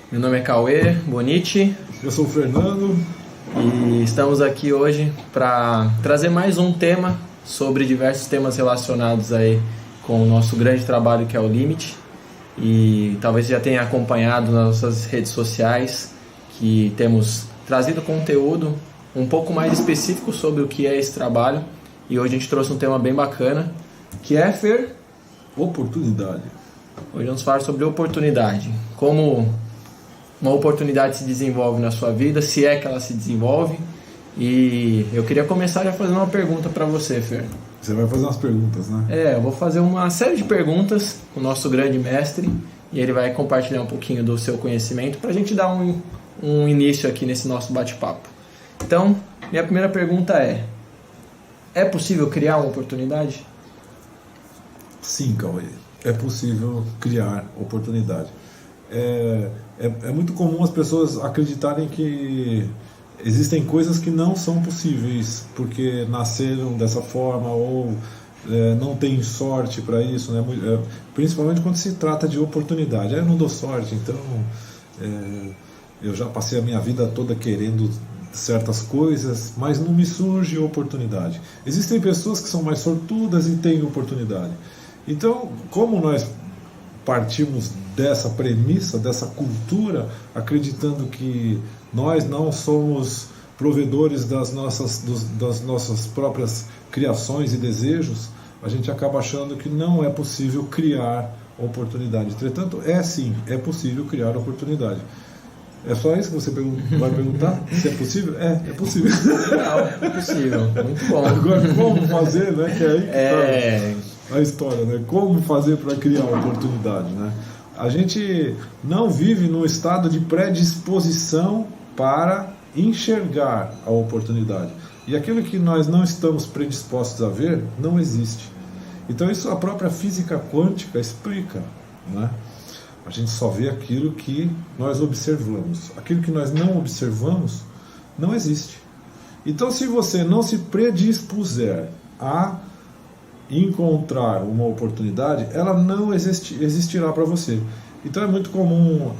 Meu nome é Cauê Boniti. Eu sou o Fernando. E estamos aqui hoje para trazer mais um tema sobre diversos temas relacionados aí com o nosso grande trabalho que é o Limit. E talvez você já tenha acompanhado nas nossas redes sociais que temos trazido conteúdo um pouco mais específico sobre o que é esse trabalho. E hoje a gente trouxe um tema bem bacana, que é, Fer? Oportunidade. Hoje vamos falar sobre oportunidade. Como uma oportunidade se desenvolve na sua vida, se é que ela se desenvolve. E eu queria começar já fazendo uma pergunta para você, Fer. Você vai fazer umas perguntas, né? Eu vou fazer uma série de perguntas com o nosso grande mestre e ele vai compartilhar um pouquinho do seu conhecimento para a gente dar um início aqui nesse nosso bate-papo. Então, minha primeira pergunta é possível criar uma oportunidade? Sim, Cauê. É possível criar oportunidade. É muito comum as pessoas acreditarem que existem coisas que não são possíveis porque nasceram dessa forma ou não tem sorte para isso, né? Principalmente quando se trata de oportunidade. Eu não dou sorte, então eu já passei a minha vida toda querendo certas coisas, mas não me surge oportunidade. Existem pessoas que são mais sortudas e têm oportunidade. Então, como nós partimos dessa premissa, dessa cultura, acreditando que nós não somos provedores das nossas próprias criações e desejos, a gente acaba achando que não é possível criar oportunidade. Entretanto, sim, é possível criar oportunidade. É só isso que você vai perguntar? Se é possível? É possível. Não, é possível. Muito bom. Agora, como fazer, né? Que é aí que tá a história, né? Como fazer para criar oportunidade, né? A gente não vive num estado de predisposição para enxergar a oportunidade. E aquilo que nós não estamos predispostos a ver, não existe. Então isso a própria física quântica explica, né? A gente só vê aquilo que nós observamos. Aquilo que nós não observamos, não existe. Então se você não se predispuser a encontrar uma oportunidade, ela não existirá para você. Então é muito comum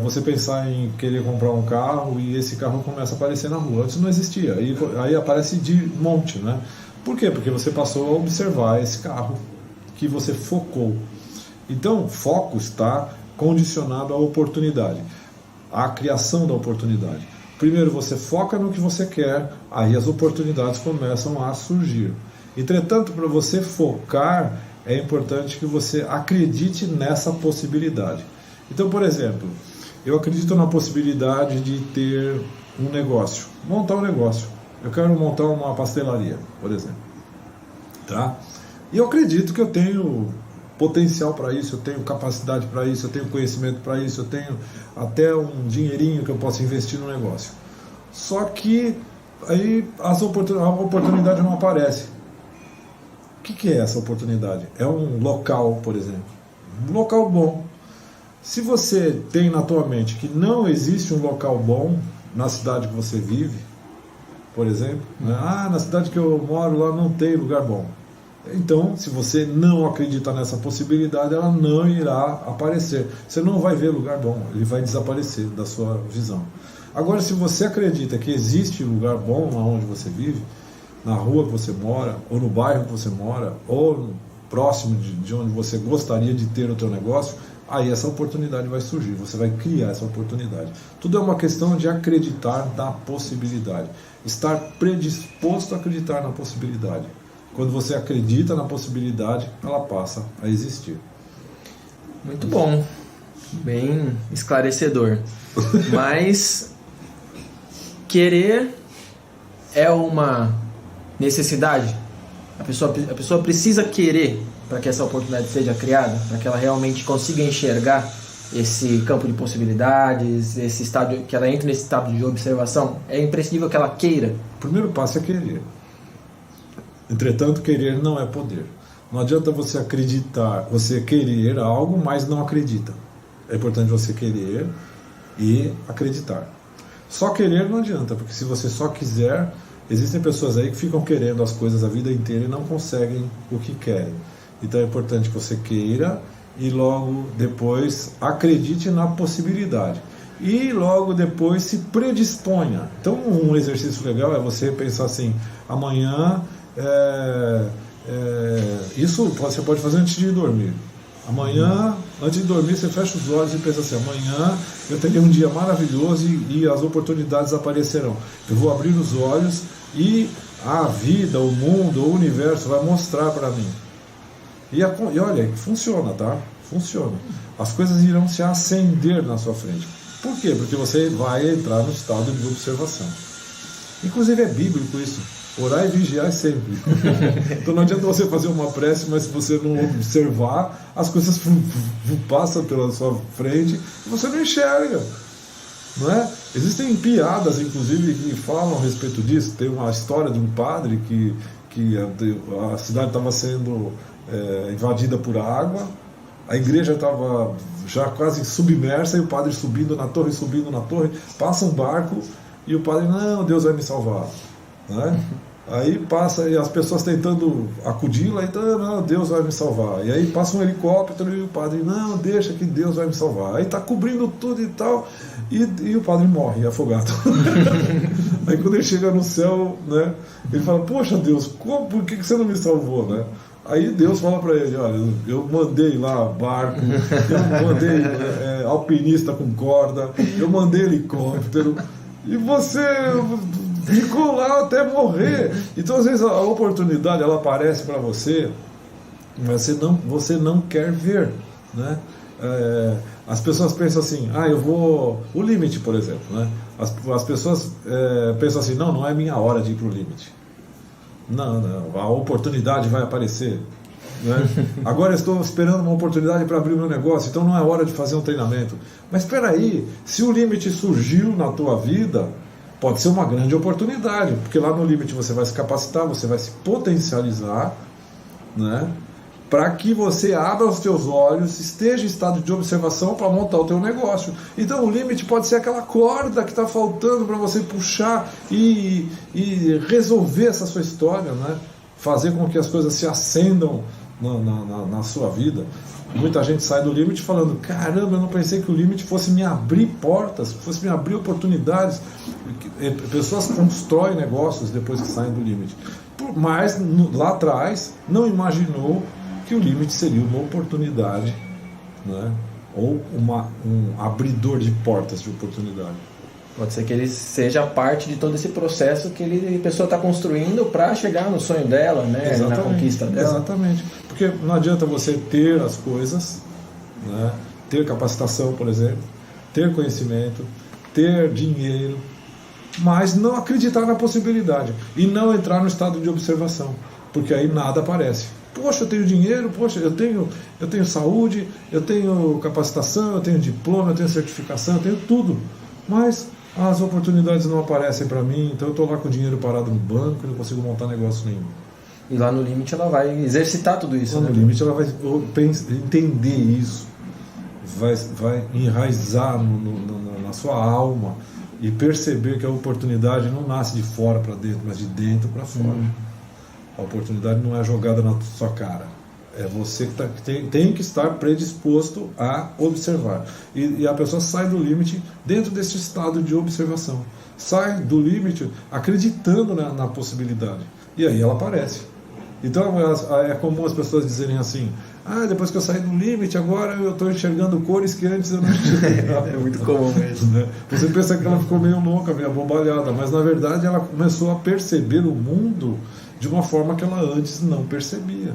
você pensar em querer comprar um carro e esse carro começa a aparecer na rua. Antes não existia, aí aparece de monte, né? Por quê? Porque você passou a observar esse carro que você focou. Então, foco está condicionado à oportunidade, à criação da oportunidade. Primeiro você foca no que você quer, aí as oportunidades começam a surgir. Entretanto, para você focar, é importante que você acredite nessa possibilidade. Então, por exemplo, eu acredito na possibilidade de ter um negócio, montar um negócio. Eu quero montar uma pastelaria, por exemplo. Tá? E eu acredito que eu tenho potencial para isso, eu tenho capacidade para isso, eu tenho conhecimento para isso, eu tenho até um dinheirinho que eu posso investir no negócio. Só que aí a oportunidade não aparece. O que é essa oportunidade? É um local, por exemplo. Um local bom. Se você tem na tua mente que não existe um local bom na cidade que você vive, por exemplo, né? Na cidade que eu moro lá não tem lugar bom. Então, se você não acredita nessa possibilidade, ela não irá aparecer. Você não vai ver lugar bom, ele vai desaparecer da sua visão. Agora, se você acredita que existe lugar bom onde você vive, na rua que você mora, ou no bairro que você mora, ou próximo de onde você gostaria de ter o teu negócio, aí essa oportunidade vai surgir, você vai criar essa oportunidade. Tudo é uma questão de acreditar na possibilidade, estar predisposto a acreditar na possibilidade. Quando você acredita na possibilidade, ela passa a existir. Muito bom, bem esclarecedor. Mas querer é uma necessidade? A pessoa precisa querer para que essa oportunidade seja criada, para que ela realmente consiga enxergar esse campo de possibilidades, esse estado, que ela entre nesse estado de observação. É imprescindível que ela queira. O primeiro passo é querer. Entretanto, querer não é poder. Não adianta você acreditar, você querer algo, mas não acredita. É importante você querer e acreditar. Só querer não adianta, porque se você só quiser, existem pessoas aí que ficam querendo as coisas a vida inteira e não conseguem o que querem. Então é importante que você queira e logo depois acredite na possibilidade. E logo depois se predisponha. Então um exercício legal é você pensar assim, amanhã, isso você pode fazer antes de dormir. Amanhã, antes de dormir, você fecha os olhos e pensa assim, amanhã eu terei um dia maravilhoso e as oportunidades aparecerão. Eu vou abrir os olhos e a vida, o mundo, o universo vai mostrar para mim. E olha, funciona, tá? Funciona. As coisas irão se acender na sua frente. Por quê? Porque você vai entrar no estado de observação. Inclusive é bíblico isso. Orar e vigiar sempre. Então não adianta você fazer uma prece, mas se você não observar, as coisas passam pela sua frente e você não enxerga. Não é? Existem piadas, inclusive, que falam a respeito disso. Tem uma história de um padre que a cidade estava sendo invadida por água, a igreja estava já quase submersa e o padre subindo na torre, passa um barco e o padre, não, Deus vai me salvar. Né? Aí passa e as pessoas tentando acudi-la, então, não, Deus vai me salvar. E aí passa um helicóptero e o padre, não, deixa que Deus vai me salvar. Aí está cobrindo tudo e tal, e o padre morre afogado. Aí quando ele chega no céu, né, ele fala, poxa Deus, por que você não me salvou? Né? Aí Deus fala para ele, olha, eu mandei lá barco, eu mandei alpinista com corda, eu mandei helicóptero, e você ficou lá até morrer. Então às vezes a oportunidade ela aparece para você, mas você não quer ver, né? As pessoas pensam assim, eu vou... O limite, por exemplo, né? As pessoas pensam assim, não é minha hora de ir para o limite. Não, a oportunidade vai aparecer, né? Agora eu estou esperando uma oportunidade para abrir o meu negócio, então não é hora de fazer um treinamento. Mas espera aí, se o limite surgiu na tua vida, pode ser uma grande oportunidade, porque lá no limite você vai se capacitar, você vai se potencializar, né? Para que você abra os teus olhos, esteja em estado de observação para montar o teu negócio. Então o limite pode ser aquela corda que está faltando para você puxar e resolver essa sua história, né? Fazer com que as coisas se acendam na sua vida. Muita gente sai do limite falando, caramba, eu não pensei que o limite fosse me abrir portas, fosse me abrir oportunidades. Pessoas constroem negócios depois que saem do limite. Mas lá atrás não imaginou que o limite seria uma oportunidade, né? Ou um abridor de portas de oportunidade. Pode ser que ele seja parte de todo esse processo que a pessoa está construindo para chegar no sonho dela, né? Exatamente, na conquista dela. Exatamente. Porque não adianta você ter as coisas, né? Ter capacitação, por exemplo, ter conhecimento, ter dinheiro, mas não acreditar na possibilidade e não entrar no estado de observação, porque aí nada aparece. Poxa, eu tenho dinheiro, poxa, eu tenho saúde, eu tenho capacitação, eu tenho diploma, eu tenho certificação, eu tenho tudo, mas as oportunidades não aparecem para mim, então eu estou lá com o dinheiro parado no banco e não consigo montar negócio nenhum. E lá no limite ela vai exercitar tudo isso. Lá no limite ela vai entender isso, vai enraizar na sua alma e perceber que a oportunidade não nasce de fora para dentro, mas de dentro para fora. A oportunidade não é jogada na sua cara. É você que tem que estar predisposto a observar. E a pessoa sai do limite dentro desse estado de observação. Sai do limite acreditando na possibilidade. E aí ela aparece. Então é comum as pessoas dizerem assim, depois que eu saí do limite, agora eu estou enxergando cores que antes eu não enxergava. É muito comum mesmo. Né? Você pensa que ela ficou meio louca, meio abobalhada, mas na verdade ela começou a perceber o mundo de uma forma que ela antes não percebia.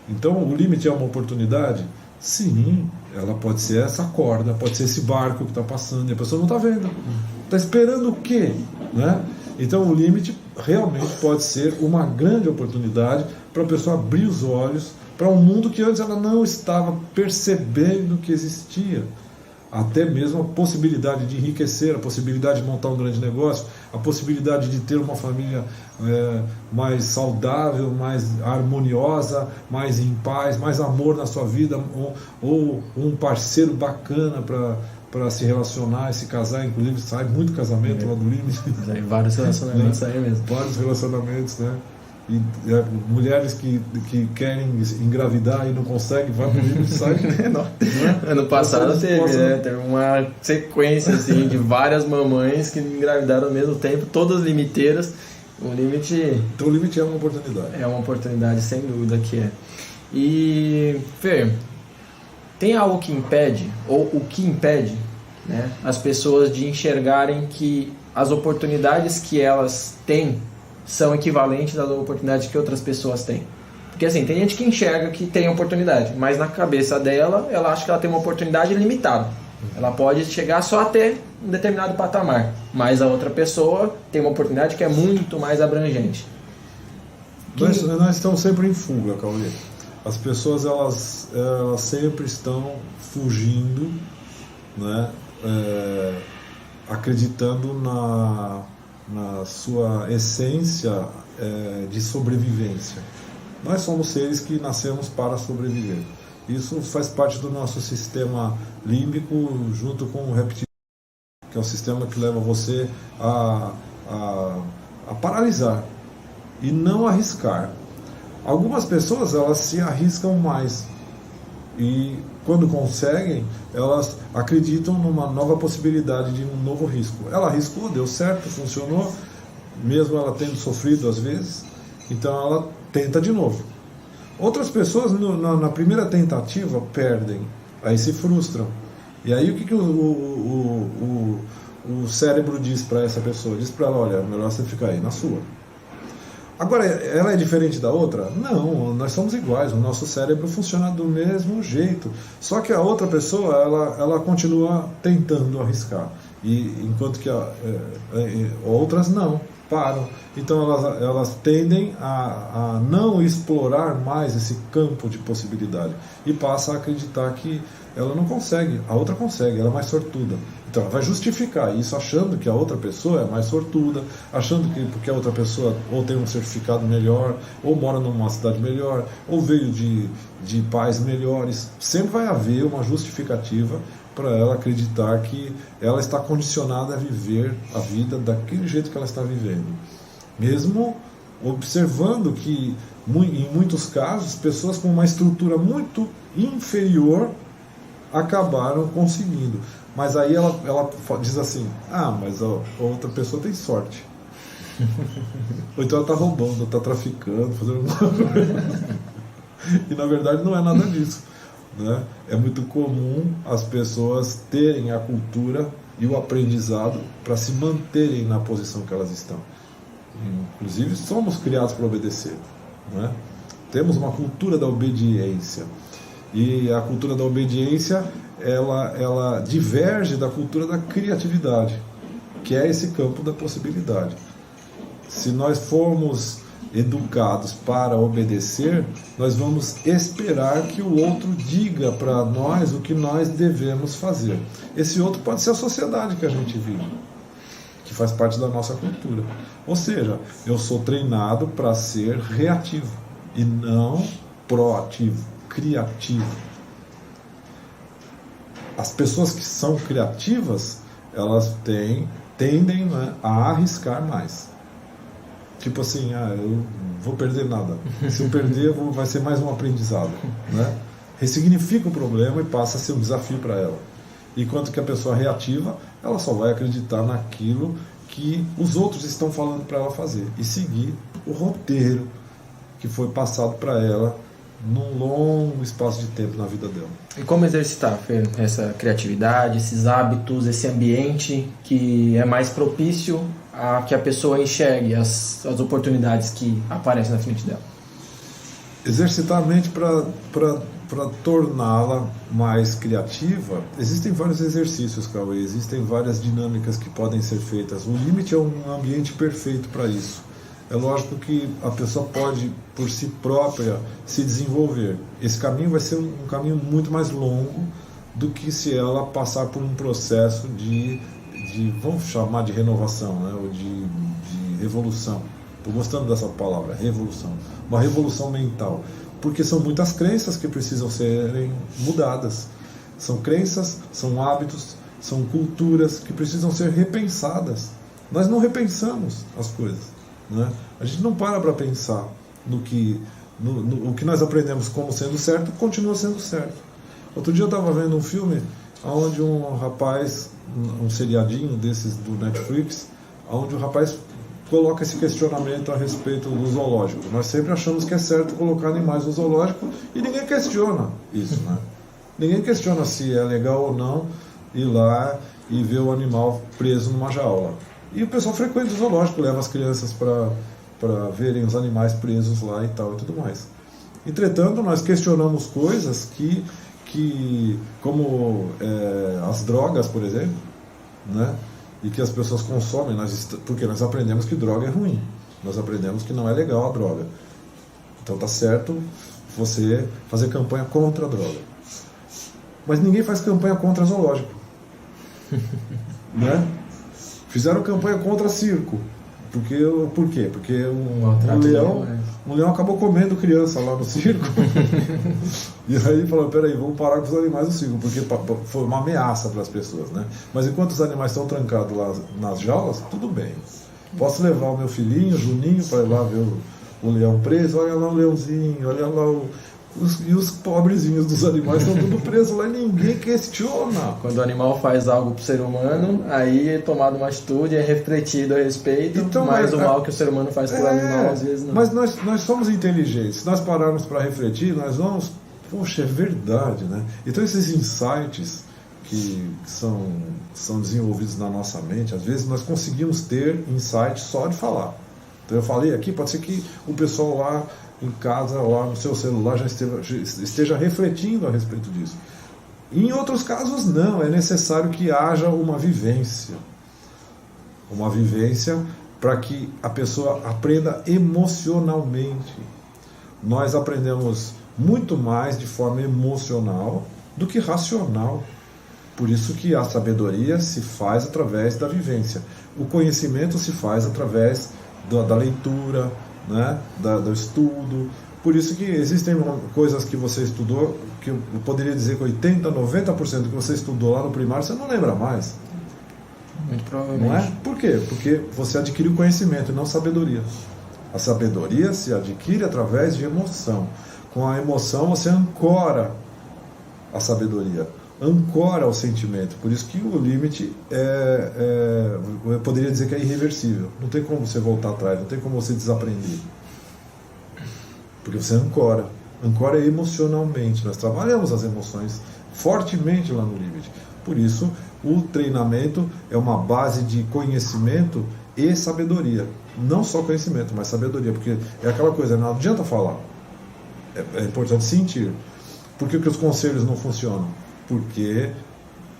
Então o limite é uma oportunidade? Sim, ela pode ser essa corda, pode ser esse barco que está passando e a pessoa não está vendo. Está esperando o quê? Né? Então o limite realmente pode ser uma grande oportunidade para a pessoa abrir os olhos para um mundo que antes ela não estava percebendo que existia. Até mesmo a possibilidade de enriquecer, a possibilidade de montar um grande negócio, a possibilidade de ter uma família mais saudável, mais harmoniosa, mais em paz, mais amor na sua vida, ou um parceiro bacana para se relacionar e se casar. Inclusive sai muito casamento lá do limite. Vários relacionamentos aí mesmo. Vários relacionamentos, né? e mulheres que querem engravidar e não conseguem, vai pro limite e sai. Ano passado teve uma sequência assim, de várias mamães que engravidaram ao mesmo tempo, todas limiteiras. O limite... Então o limite é uma oportunidade. É uma oportunidade, sem dúvida que é. E, Fer, tem algo que impede, ou o que impede, né, as pessoas de enxergarem que as oportunidades que elas têm são equivalentes às oportunidades que outras pessoas têm? Porque assim, tem gente que enxerga que tem oportunidade, mas na cabeça dela, ela acha que ela tem uma oportunidade limitada. Ela pode chegar só até um determinado patamar, mas a outra pessoa tem uma oportunidade que é muito mais abrangente. Nós estamos sempre em fuga, Cauê. As pessoas elas sempre estão fugindo, né? Acreditando na sua essência de sobrevivência. Nós somos seres que nascemos para sobreviver. Isso faz parte do nosso sistema límbico, junto com o reptiliano, que é o sistema que leva você a paralisar e não arriscar. Algumas pessoas elas se arriscam mais e quando conseguem, elas acreditam numa nova possibilidade de um novo risco. Ela arriscou, deu certo, funcionou, mesmo ela tendo sofrido às vezes, então ela tenta de novo. Outras pessoas na primeira tentativa perdem, aí se frustram. E aí o que o cérebro diz para essa pessoa? Diz para ela, olha, melhor você ficar aí na sua. Agora, ela é diferente da outra? Não, nós somos iguais, o nosso cérebro funciona do mesmo jeito. Só que a outra pessoa, ela continua tentando arriscar, enquanto que outras não, param. Então elas tendem a não explorar mais esse campo de possibilidade e passa a acreditar que ela não consegue, a outra consegue, ela é mais sortuda. Então ela vai justificar isso achando que a outra pessoa é mais sortuda, achando que porque a outra pessoa ou tem um certificado melhor, ou mora numa cidade melhor, ou veio de pais melhores. Sempre vai haver uma justificativa para ela acreditar que ela está condicionada a viver a vida daquele jeito que ela está vivendo. Mesmo observando que, em muitos casos, pessoas com uma estrutura muito inferior acabaram conseguindo. Mas aí ela diz assim, mas a outra pessoa tem sorte. Ou então ela está roubando, está traficando, fazendo alguma coisa. E na verdade não é nada disso, né? É muito comum as pessoas terem a cultura e o aprendizado para se manterem na posição que elas estão. Inclusive somos criados para obedecer, né? Temos uma cultura da obediência. E a cultura da obediência ela diverge da cultura da criatividade, que é esse campo da possibilidade. Se nós formos educados para obedecer, nós vamos esperar que o outro diga para nós o que nós devemos fazer. Esse outro pode ser a sociedade que a gente vive, que faz parte da nossa cultura. Ou seja, eu sou treinado para ser reativo e não proativo, criativo. As pessoas que são criativas, elas tendem, né, a arriscar mais. Tipo assim, eu vou perder nada. Se eu perder, vai ser mais um aprendizado, né? Ressignifica o problema e passa a ser um desafio para ela. Enquanto que a pessoa reativa, ela só vai acreditar naquilo que os outros estão falando para ela fazer e seguir o roteiro que foi passado para ela num longo espaço de tempo na vida dela. E como exercitar, Fer, essa criatividade, esses hábitos, esse ambiente que é mais propício a que a pessoa enxergue as oportunidades que aparecem na frente dela? Exercitar a mente para torná-la mais criativa, existem vários exercícios, Cauê, existem várias dinâmicas que podem ser feitas. O limite é um ambiente perfeito para isso. É lógico que a pessoa pode, por si própria, se desenvolver. Esse caminho vai ser um caminho muito mais longo do que se ela passar por um processo de vamos chamar de renovação, né? Ou de revolução. Estou gostando dessa palavra, revolução. Uma revolução mental. Porque são muitas crenças que precisam serem mudadas. São crenças, são hábitos, são culturas que precisam ser repensadas. Nós não repensamos as coisas. né? A gente não para pensar no que o que nós aprendemos como sendo certo continua sendo certo. Outro dia eu estava vendo um filme onde um rapaz, um seriadinho desses do Netflix, onde o rapaz coloca esse questionamento a respeito do zoológico. Nós sempre achamos que é certo colocar animais no zoológico e ninguém questiona isso, né? Ninguém questiona se é legal ou não ir lá e ver o animal preso numa jaula. E o pessoal frequenta o zoológico, leva as crianças para verem os animais presos lá e tal e tudo mais. Entretanto, nós questionamos coisas que como as drogas, por exemplo, né? E que as pessoas consomem, porque nós aprendemos que droga é ruim, nós aprendemos que não é legal a droga. Então tá certo você fazer campanha contra a droga. Mas ninguém faz campanha contra zoológico. Né? Fizeram campanha contra circo. Por quê? Porque um leão acabou comendo criança lá no circo. E aí falaram, peraí, vamos parar com os animais do circo, porque foi uma ameaça para as pessoas, né? Mas enquanto os animais estão trancados lá nas jaulas, tudo bem. Posso levar o meu filhinho, Juninho, para ir lá ver o leão preso, olha lá o leãozinho, olha lá e os pobrezinhos dos animais estão tudo presos lá e ninguém questiona. Quando o animal faz algo para o ser humano, aí é tomado uma atitude, é refletido a respeito, então, mas o mal que o ser humano faz para o animal, às vezes não. Mas nós somos inteligentes, se nós pararmos para refletir, nós vamos... Poxa, é verdade, né? Então esses insights que são desenvolvidos na nossa mente, às vezes nós conseguimos ter insights só de falar. Então eu falei aqui, pode ser que o pessoal lá em casa, lá no seu celular, já esteja refletindo a respeito disso. Em outros casos, não. É necessário que haja uma vivência. Uma vivência para que a pessoa aprenda emocionalmente. Nós aprendemos muito mais de forma emocional do que racional. Por isso que a sabedoria se faz através da vivência. O conhecimento se faz através da leitura, né, do estudo. Por isso que existem coisas que você estudou, que eu poderia dizer que 80%, 90% que você estudou lá no primário, você não lembra mais. Muito provavelmente. Não é? Por quê? Porque você adquiriu conhecimento e não sabedoria. A sabedoria se adquire através de emoção. Com a emoção você ancora a sabedoria, ancora o sentimento. Por isso que o limite eu poderia dizer que é irreversível. Não tem como você voltar atrás, não tem como você desaprender. Porque você ancora emocionalmente. Nós trabalhamos as emoções fortemente lá no limite. Por isso, o treinamento é uma base de conhecimento e sabedoria. Não só conhecimento, mas sabedoria. Porque é aquela coisa, não adianta falar. É importante sentir. Por que os conselhos não funcionam? Porque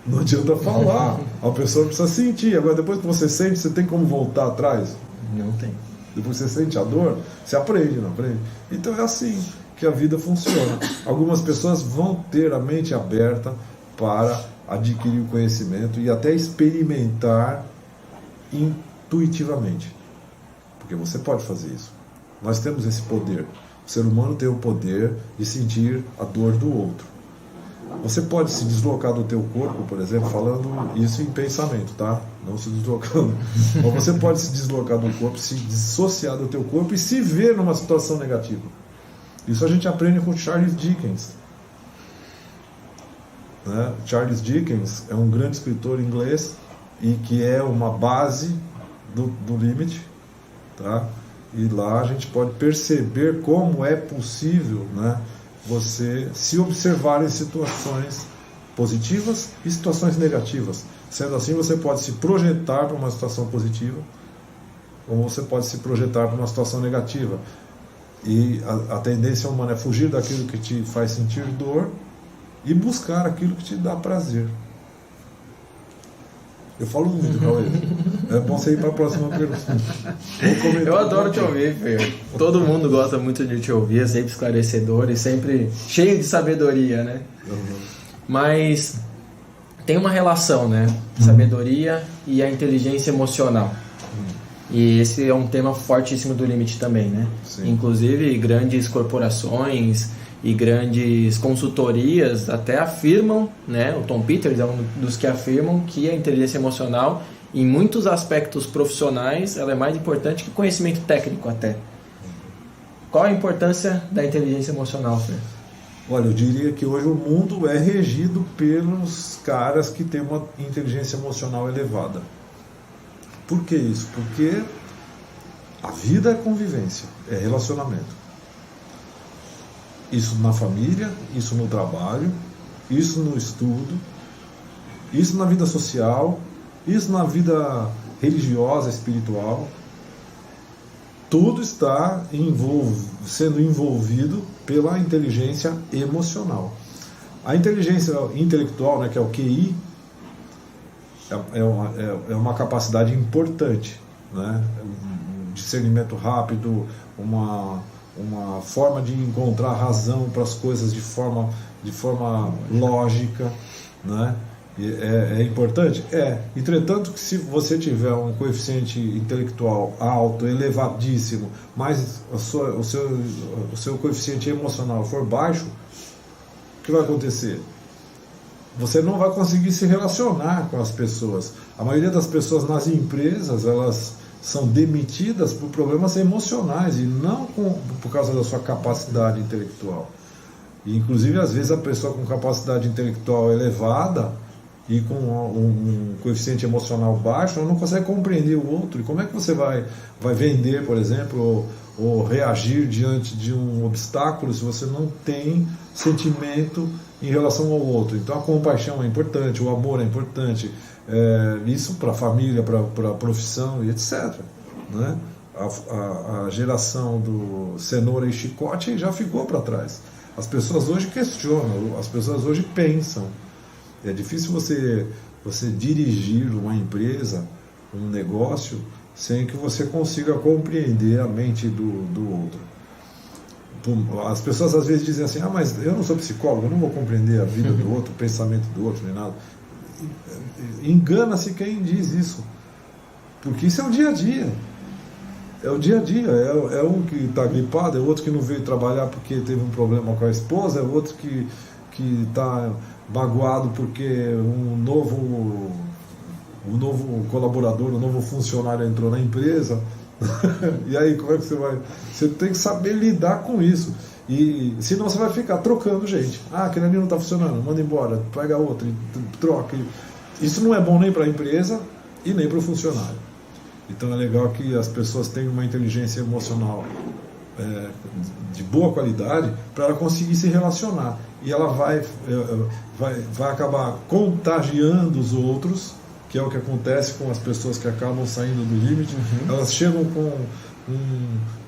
não adianta falar. A pessoa precisa sentir. Agora, depois que você sente, você tem como voltar atrás? Não tem. Depois que você sente a dor, você aprende, não aprende? Então é assim que a vida funciona. Algumas pessoas vão ter a mente aberta para adquirir o conhecimento e até experimentar intuitivamente. Porque você pode fazer isso. Nós temos esse poder. O ser humano tem o poder de sentir a dor do outro. Você pode se deslocar do teu corpo, por exemplo, falando isso em pensamento, tá? Não se deslocando. Mas você pode se deslocar do corpo, se dissociar do teu corpo e se ver numa situação negativa. Isso a gente aprende com Charles Dickens. Né? Charles Dickens é um grande escritor inglês e que é uma base do limite, tá? E lá a gente pode perceber como é possível, né, você se observar em situações positivas e situações negativas. Sendo assim, você pode se projetar para uma situação positiva, como você pode se projetar para uma situação negativa. E a tendência humana é fugir daquilo que te faz sentir dor e buscar aquilo que te dá prazer. Eu falo muito, Cauê. É bom você ir para a próxima pergunta. Eu adoro te ouvir, Fer. Todo mundo gosta muito de te ouvir, é sempre esclarecedor e sempre cheio de sabedoria, né? Uhum. Mas tem uma relação, né? Sabedoria e a inteligência emocional. E esse é um tema fortíssimo do limite também, né? Sim. Inclusive, grandes corporações e grandes consultorias até afirmam, né? O Tom Peters é um dos que afirmam que a inteligência emocional em muitos aspectos profissionais, ela é mais importante que conhecimento técnico até. Qual a importância da inteligência emocional, Fer? Olha, eu diria que hoje o mundo é regido pelos caras que têm uma inteligência emocional elevada. Por que isso? Porque a vida é convivência, é relacionamento. Isso na família, isso no trabalho, isso no estudo, isso na vida social, isso na vida religiosa, espiritual. Tudo está sendo envolvido pela inteligência emocional. A inteligência intelectual, né, que é o QI, é uma capacidade importante, né? Um discernimento rápido, uma forma de encontrar razão para as coisas de forma lógica, né? É importante? É. Entretanto, que se você tiver um coeficiente intelectual alto, elevadíssimo, mas o seu coeficiente emocional for baixo, o que vai acontecer? Você não vai conseguir se relacionar com as pessoas. A maioria das pessoas nas empresas, elas são demitidas por problemas emocionais e não por causa da sua capacidade intelectual. E, inclusive, às vezes, a pessoa com capacidade intelectual elevada e com um coeficiente emocional baixo, ela não consegue compreender o outro. E como é que você vai vender, por exemplo, ou reagir diante de um obstáculo se você não tem sentimento em relação ao outro? Então a compaixão é importante, o amor é importante, isso para a família, para a profissão e etc. Né? A geração do cenoura e chicote já ficou para trás. As pessoas hoje questionam, as pessoas hoje pensam. É difícil você dirigir uma empresa, um negócio, sem que você consiga compreender a mente do outro. As pessoas às vezes dizem assim, mas eu não sou psicólogo, eu não vou compreender a vida do outro, o pensamento do outro, nem nada. Engana-se quem diz isso, porque isso é o dia a dia. É o dia a dia, é um que está gripado, é outro que não veio trabalhar porque teve um problema com a esposa, é outro que está magoado porque um novo colaborador, um novo funcionário entrou na empresa. E aí, como é que você vai? Você tem que saber lidar com isso. E senão você vai ficar trocando gente. Aquele ali não está funcionando, manda embora, pega outro, troca. Isso não é bom nem para a empresa e nem para o funcionário. Então é legal que as pessoas tenham uma inteligência emocional de boa qualidade para ela conseguir se relacionar. E ela vai acabar contagiando os outros, que é o que acontece com as pessoas que acabam saindo do limite. Elas chegam com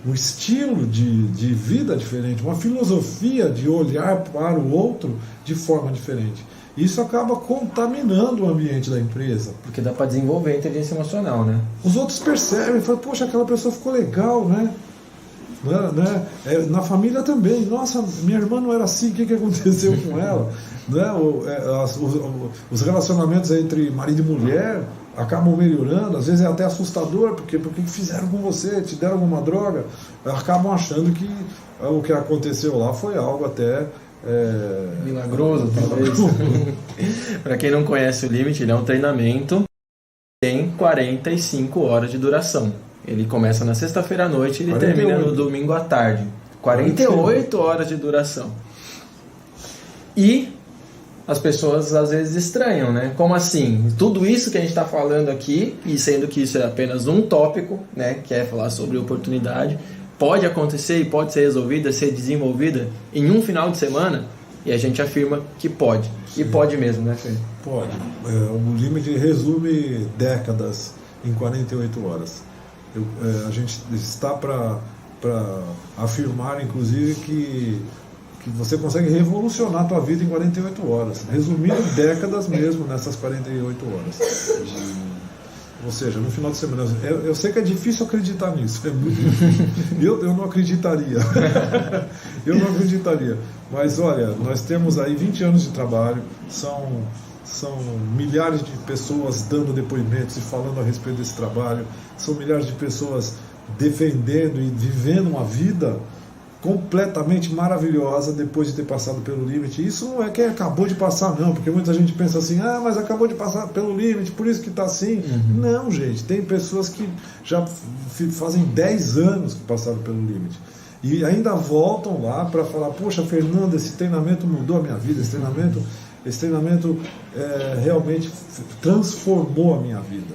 um estilo de vida diferente, uma filosofia de olhar para o outro de forma diferente. Isso acaba contaminando o ambiente da empresa. Porque dá para desenvolver a inteligência emocional, né? Os outros percebem, falam, poxa, aquela pessoa ficou legal, né? Na família também. Nossa, minha irmã não era assim, o que aconteceu com ela? Os relacionamentos entre marido e mulher acabam melhorando, às vezes é até assustador, porque fizeram com você, te deram alguma droga, acabam achando que o que aconteceu lá foi algo até milagroso, talvez. Para quem não conhece o Limit, ele é um treinamento que tem 45 horas de duração. Ele começa na sexta-feira à noite e ele termina no domingo à tarde. 48 horas de duração. E as pessoas às vezes estranham, né? Como assim? Tudo isso que a gente está falando aqui, e sendo que isso é apenas um tópico, né? Que é falar sobre oportunidade, pode acontecer e pode ser resolvida, ser desenvolvida em um final de semana? E a gente afirma que pode. Sim. E pode mesmo, né, Fê? Pode. O Limit resume décadas em 48 horas. A gente está para afirmar, inclusive, que você consegue revolucionar a tua vida em 48 horas. Resumindo décadas mesmo nessas 48 horas. Ou seja, no final de semana. Eu sei que é difícil acreditar nisso. É muito difícil. Eu não acreditaria. Eu não acreditaria. Mas olha, nós temos aí 20 anos de trabalho. São milhares de pessoas dando depoimentos e falando a respeito desse trabalho. São milhares de pessoas defendendo e vivendo uma vida completamente maravilhosa depois de ter passado pelo limite. Isso não é quem acabou de passar, não, porque muita gente pensa assim, mas acabou de passar pelo limite, por isso que está assim. Não, gente, tem pessoas que já fazem 10 anos que passaram pelo limite e ainda voltam lá para falar, poxa, Fernando, esse treinamento mudou a minha vida, esse treinamento realmente transformou a minha vida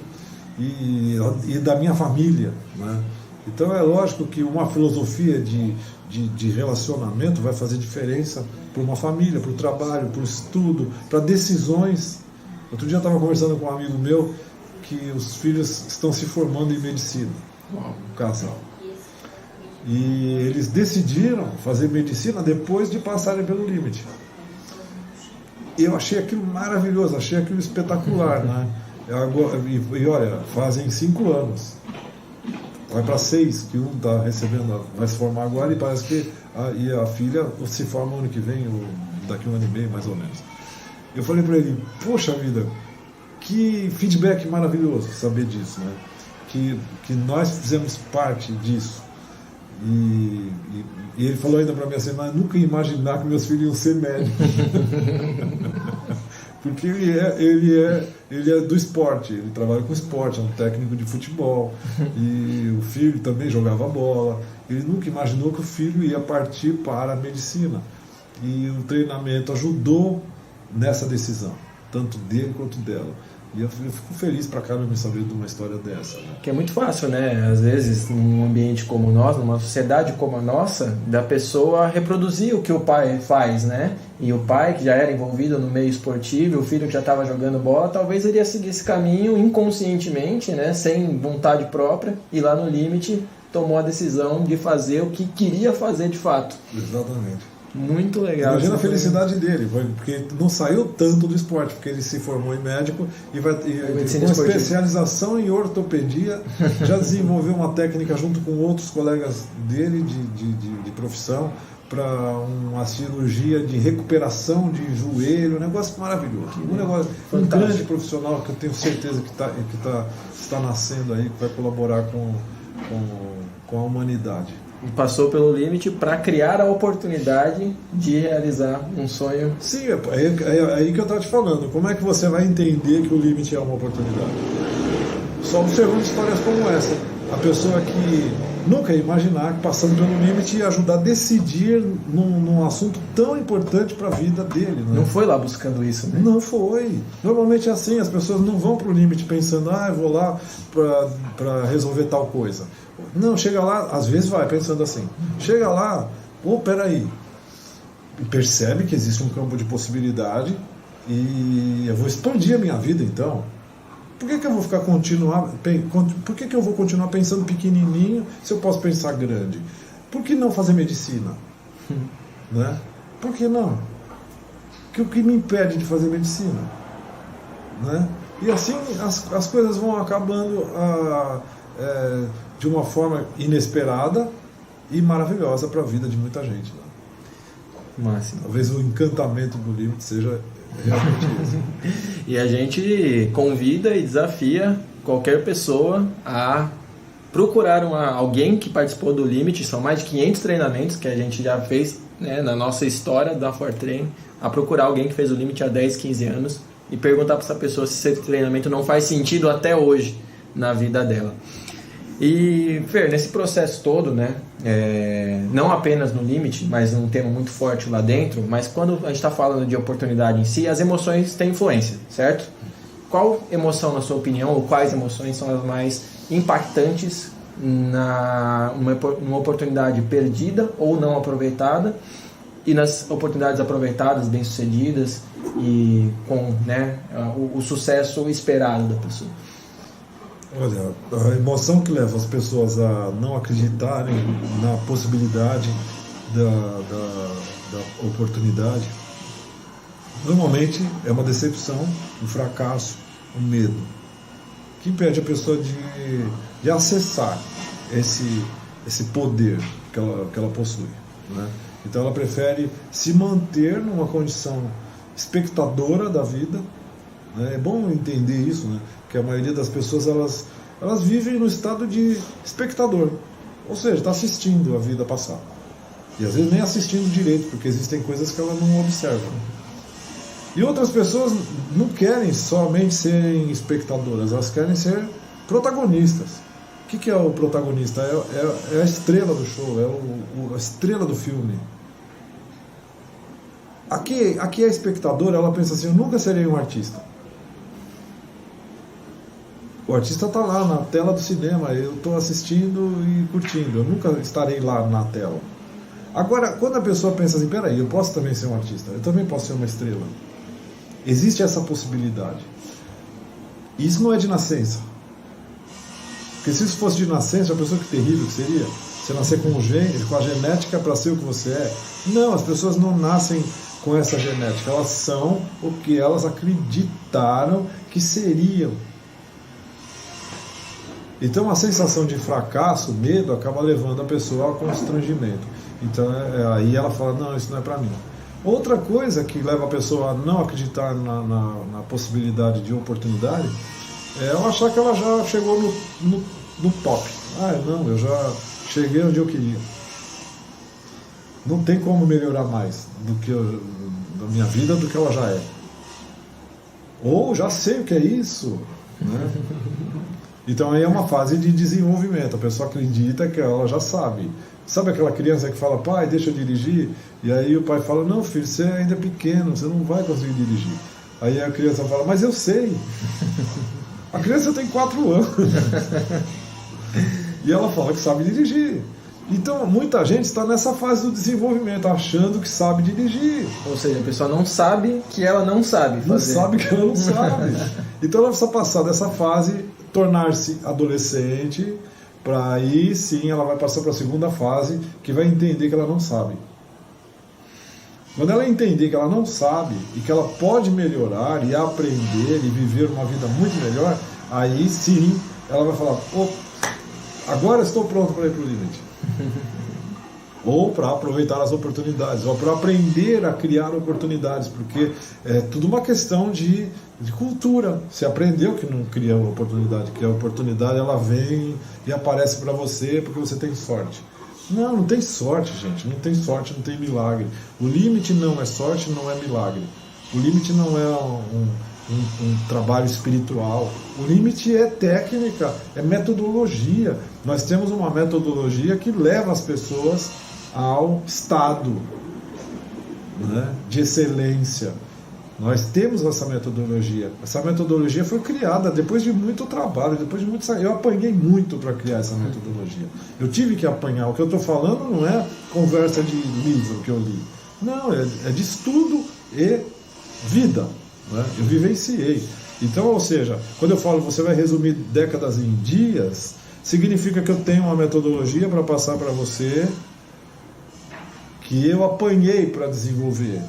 e da minha família, né? Então é lógico que uma filosofia de relacionamento vai fazer diferença para uma família, para o trabalho, para o estudo, para decisões. Outro dia eu estava conversando com um amigo meu que os filhos estão se formando em medicina, um casal. E eles decidiram fazer medicina depois de passarem pelo limite. Eu achei aquilo maravilhoso, achei aquilo espetacular, né? E olha, fazem 5 anos. Vai para 6, que um está recebendo, vai se formar agora, e parece que a filha se forma ano que vem, ou daqui 1 ano e meio, mais ou menos. Eu falei para ele, poxa vida, que feedback maravilhoso saber disso, né? Que nós fizemos parte disso. E ele falou ainda para mim assim, mas nunca ia imaginar que meus filhos iam ser médicos. Porque ele é do esporte, ele trabalha com esporte, é um técnico de futebol, e o filho também jogava bola. Ele nunca imaginou que o filho ia partir para a medicina. E o treinamento ajudou nessa decisão, tanto dele quanto dela. E eu fico feliz pra caramba em saber de uma história dessa, né? Que é muito fácil, né? Às vezes, num ambiente como o nosso, numa sociedade como a nossa, da pessoa reproduzir o que o pai faz, né? E o pai, que já era envolvido no meio esportivo, o filho que já estava jogando bola, talvez iria seguir esse caminho inconscientemente, né? Sem vontade própria, e lá no limite tomou a decisão de fazer o que queria fazer de fato. Exatamente. Muito legal. Imagina a felicidade dele, porque não saiu tanto do esporte, porque ele se formou em médico e vai com especialização em ortopedia, já desenvolveu uma técnica junto com outros colegas dele de profissão para uma cirurgia de recuperação de joelho, um negócio maravilhoso, um grande profissional que eu tenho certeza que está nascendo aí, que vai colaborar com a humanidade. Passou pelo limite para criar a oportunidade de realizar um sonho. Sim, é aí que eu estava te falando. Como é que você vai entender que o limite é uma oportunidade? Só observando histórias como essa. A pessoa que nunca ia imaginar que passando pelo limite ia ajudar a decidir num assunto tão importante para a vida dele. Né? Não foi lá buscando isso, né? Não foi. Normalmente é assim, as pessoas não vão para o limite pensando, eu vou lá para resolver tal coisa. Não, chega lá, às vezes vai pensando assim, chega lá, peraí, e percebe que existe um campo de possibilidade e eu vou expandir a minha vida então. Por que eu vou continuar pensando pequenininho se eu posso pensar grande? Por que não fazer medicina? Né? Por que não? O que me impede de fazer medicina? Né? E assim as coisas vão acabando de uma forma inesperada e maravilhosa para a vida de muita gente. Né? Máximo. Talvez o encantamento do limite seja realmente isso. E a gente convida e desafia qualquer pessoa a procurar alguém que participou do limite. São mais de 500 treinamentos que a gente já fez, né, na nossa história da Fortran, a procurar alguém que fez o limite há 10, 15 anos e perguntar para essa pessoa se esse treinamento não faz sentido até hoje na vida dela. E, Fer, nesse processo todo, né, não apenas no limite, mas um tema muito forte lá dentro, mas quando a gente está falando de oportunidade em si, as emoções têm influência, certo? Qual emoção, na sua opinião, ou quais emoções são as mais impactantes numa oportunidade perdida ou não aproveitada, e nas oportunidades aproveitadas, bem-sucedidas e com, né, o sucesso esperado da pessoa? Olha, a emoção que leva as pessoas a não acreditarem na possibilidade da oportunidade, normalmente é uma decepção, um fracasso, um medo, que impede a pessoa de acessar esse poder que ela possui, né? Então ela prefere se manter numa condição espectadora da vida, né? É bom entender isso, né? Que a maioria das pessoas elas vivem no estado de espectador, ou seja, está assistindo a vida passar. E às vezes nem assistindo direito, porque existem coisas que ela não observa. E outras pessoas não querem somente serem espectadoras, elas querem ser protagonistas. O que é o protagonista? É a estrela do show, é a estrela do filme. Aqui a espectadora, ela pensa assim, eu nunca serei um artista. O artista está lá na tela do cinema, eu estou assistindo e curtindo, eu nunca estarei lá na tela. Agora, quando a pessoa pensa assim, peraí, eu posso também ser um artista, eu também posso ser uma estrela. Existe essa possibilidade. Isso não é de nascença. Porque se isso fosse de nascença, a pessoa que terrível que seria, você nascer com a genética para ser o que você é. Não, as pessoas não nascem com essa genética, elas são o que elas acreditaram que seriam. Então a sensação de fracasso, medo, acaba levando a pessoa ao constrangimento. Então aí ela fala, não, isso não é para mim. Outra coisa que leva a pessoa a não acreditar na possibilidade de oportunidade é ela achar que ela já chegou no top. Não, eu já cheguei onde eu queria. Não tem como melhorar mais da minha vida do que ela já é. Ou já sei o que é isso, né? Então aí é uma fase de desenvolvimento. A pessoa acredita que ela já sabe. Sabe aquela criança que fala, pai, deixa eu dirigir? E aí o pai fala, não, filho, você ainda é pequeno, você não vai conseguir dirigir. Aí a criança fala, mas eu sei. A criança tem 4 anos. E ela fala que sabe dirigir. Então muita gente está nessa fase do desenvolvimento, achando que sabe dirigir. Ou seja, a pessoa não sabe que ela não sabe fazer. Não sabe que ela não sabe. Então ela precisa passar dessa fase, tornar-se adolescente, para aí sim ela vai passar para a segunda fase, que vai entender que ela não sabe. Quando ela entender que ela não sabe e que ela pode melhorar e aprender e viver uma vida muito melhor, aí sim ela vai falar, agora estou pronto para ir para o limite. Ou para aproveitar as oportunidades, ou para aprender a criar oportunidades, porque é tudo uma questão de cultura. Você aprendeu que não cria oportunidade, que a oportunidade ela vem e aparece para você porque você tem sorte. Não tem sorte, gente, não tem sorte, não tem milagre. O limite não é sorte, não é milagre. O limite não é um trabalho espiritual. O limite é técnica, é metodologia. Nós temos uma metodologia que leva as pessoas ao estado, né, de excelência. Nós temos essa metodologia. Essa metodologia foi criada depois de muito trabalho, depois de muito... Eu apanhei muito para criar essa metodologia. Eu tive que apanhar. O que eu estou falando não é conversa de livro que eu li. Não, é de estudo e vida. Né? Eu vivenciei. Então, ou seja, quando eu falo você vai resumir décadas em dias, significa que eu tenho uma metodologia para passar para você que eu apanhei para desenvolver.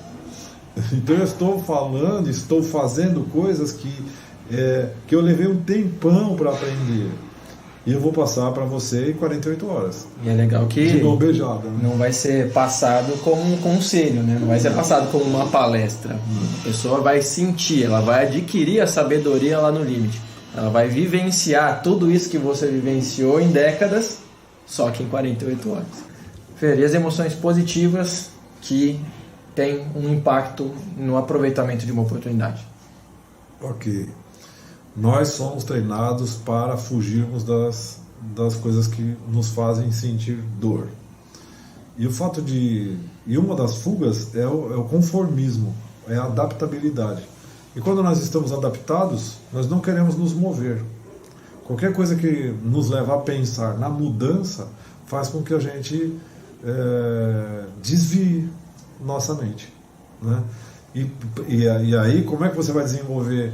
Então eu estou falando, estou fazendo coisas que eu levei um tempão para aprender. E eu vou passar para você em 48 horas. E é legal que de mão beijada, né? Não vai ser passado como um conselho, né? Não vai ser passado como uma palestra. A pessoa vai sentir, ela vai adquirir a sabedoria lá no limite. Ela vai vivenciar tudo isso que você vivenciou em décadas, só que em 48 horas. Fer, e as emoções positivas que têm um impacto no aproveitamento de uma oportunidade? Ok. Nós somos treinados para fugirmos das coisas que nos fazem sentir dor. E o fato de... E uma das fugas é o conformismo, é a adaptabilidade. E quando nós estamos adaptados, nós não queremos nos mover. Qualquer coisa que nos leva a pensar na mudança faz com que a gente desvie nossa mente, né? E aí, como é que você vai desenvolver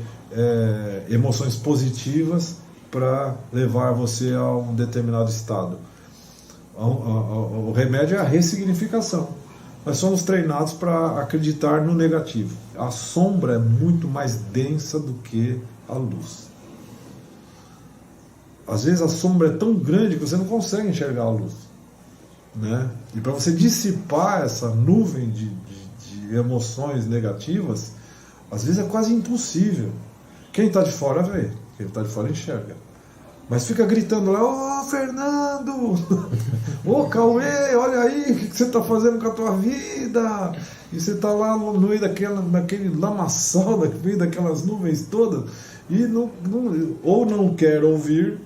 emoções positivas para levar você a um determinado estado? O remédio é a ressignificação. Nós somos treinados para acreditar no negativo. A sombra é muito mais densa do que a luz. Às vezes a sombra é tão grande que você não consegue enxergar a luz, né? E para você dissipar essa nuvem de emoções negativas, às vezes é quase impossível. Quem está de fora vê, quem está de fora enxerga. Mas fica gritando lá, ô Fernando, ô Cauê, olha aí, o que você está fazendo com a tua vida? E você está lá no meio daquele lamaçal, no meio daquelas nuvens todas, e ou não quer ouvir,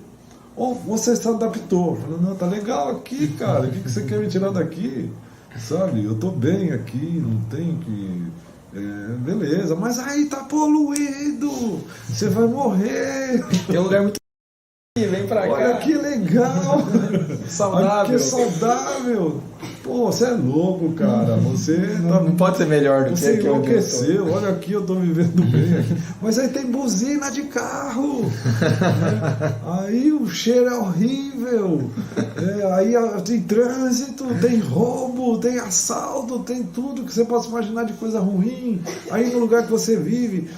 ou você se adaptou. Falando, não, tá legal aqui, cara, o que você quer me tirar daqui? Sabe, eu tô bem aqui, não tem que... beleza, mas aí tá poluído, você vai morrer. Tem um lugar muito... Vem pra cá. Olha que legal. Saudável. Que saudável. Pô, você é louco, cara. Você não pode ser melhor do que você aqui. Enlouqueceu. Olha aqui, eu tô vivendo bem aqui. Mas aí tem buzina de carro. Aí o cheiro é horrível. Aí tem trânsito, tem roubo, tem assalto, tem tudo que você possa imaginar de coisa ruim. Aí no lugar que você vive...